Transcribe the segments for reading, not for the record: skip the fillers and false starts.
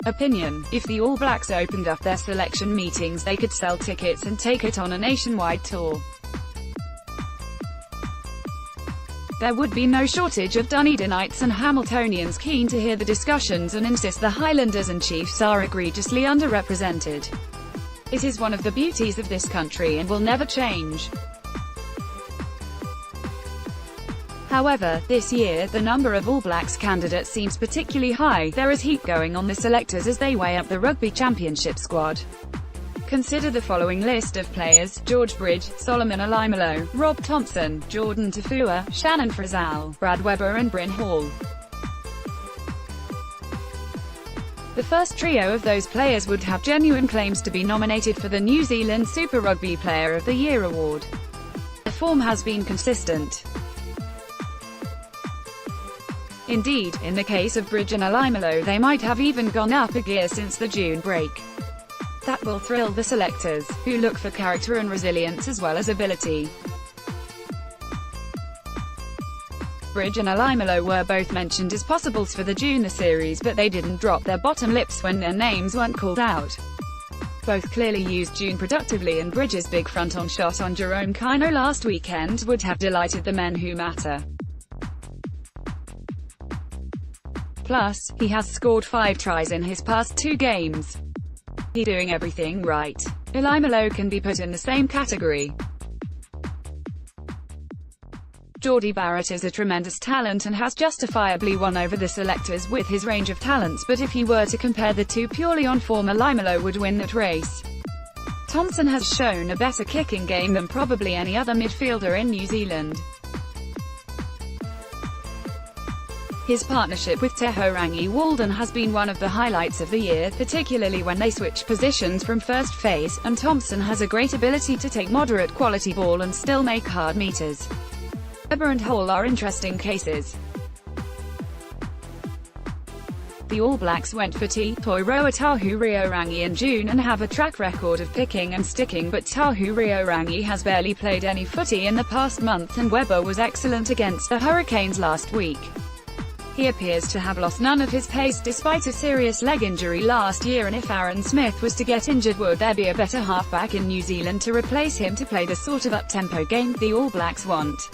Opinion: if the All Blacks opened up their selection meetings, they could sell tickets and take it on a nationwide tour. There would be no shortage of Dunedinites and Hamiltonians keen to hear the discussions and insist the Highlanders and Chiefs are egregiously underrepresented. It is one of the beauties of this country and will never change. However, this year, the number of All Blacks candidates seems particularly high. There is heat going on the selectors as they weigh up the Rugby Championship squad. Consider the following list of players: George Bridge, Solomon Alaimalo, Rob Thompson, Jordan Tafua, Shannon Frizzell, Brad Weber and Bryn Hall. The first trio of those players would have genuine claims to be nominated for the New Zealand Super Rugby Player of the Year award. Their form has been consistent. Indeed, in the case of Bridge and Alaimalo, they might have even gone up a gear since the June break. That will thrill the selectors, who look for character and resilience as well as ability. Bridge and Alaimalo were both mentioned as possibles for the June series, but they didn't drop their bottom lips when their names weren't called out. Both clearly used June productively, and Bridge's big front-on shot on Jerome Kino last weekend would have delighted the men who matter. Plus, he has scored 5 tries in his past 2 games. He's doing everything right. Alaimalo can be put in the same category. Jordie Barrett is a tremendous talent and has justifiably won over the selectors with his range of talents, but if he were to compare the two purely on form, Alaimalo would win that race. Thompson has shown a better kicking game than probably any other midfielder in New Zealand. His partnership with Tehorangi Walden has been one of the highlights of the year, particularly when they switch positions from first phase, and Thompson has a great ability to take moderate quality ball and still make hard meters. Weber and Hall are interesting cases. The All Blacks went for Toiroa Tahureorangi in June and have a track record of picking and sticking, but Tahureorangi has barely played any footy in the past month, and Weber was excellent against the Hurricanes last week. He appears to have lost none of his pace despite a serious leg injury last year, and if Aaron Smith was to get injured, would there be a better halfback in New Zealand to replace him to play the sort of up-tempo game the All Blacks want?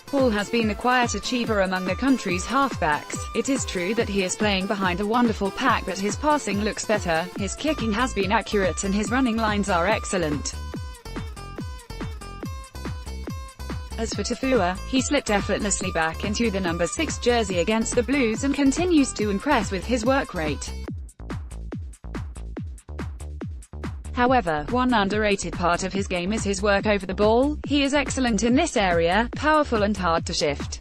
Hall has been the quiet achiever among the country's halfbacks. It is true that he is playing behind a wonderful pack, but his passing looks better, his kicking has been accurate and his running lines are excellent. As for Tafua, he slipped effortlessly back into the number 6 jersey against the Blues and continues to impress with his work rate. However, one underrated part of his game is his work over the ball. He is excellent in this area, powerful and hard to shift.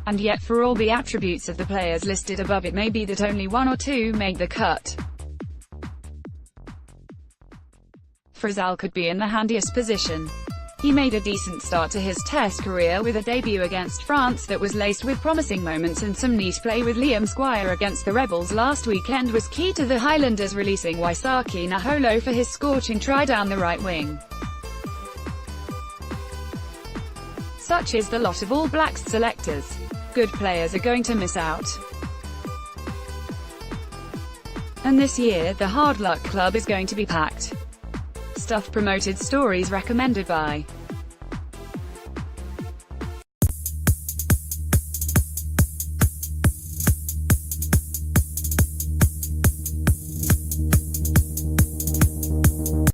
And yet, for all the attributes of the players listed above, it may be that only 1 or 2 make the cut. Frizzell could be in the handiest position. He made a decent start to his Test career with a debut against France that was laced with promising moments, and some neat play with Liam Squire against the Rebels last weekend was key to the Highlanders releasing Waisaki Naholo for his scorching try down the right wing. Such is the lot of All Blacks selectors. Good players are going to miss out. And this year, the Hard Luck Club is going to be packed. Stuff promoted stories recommended by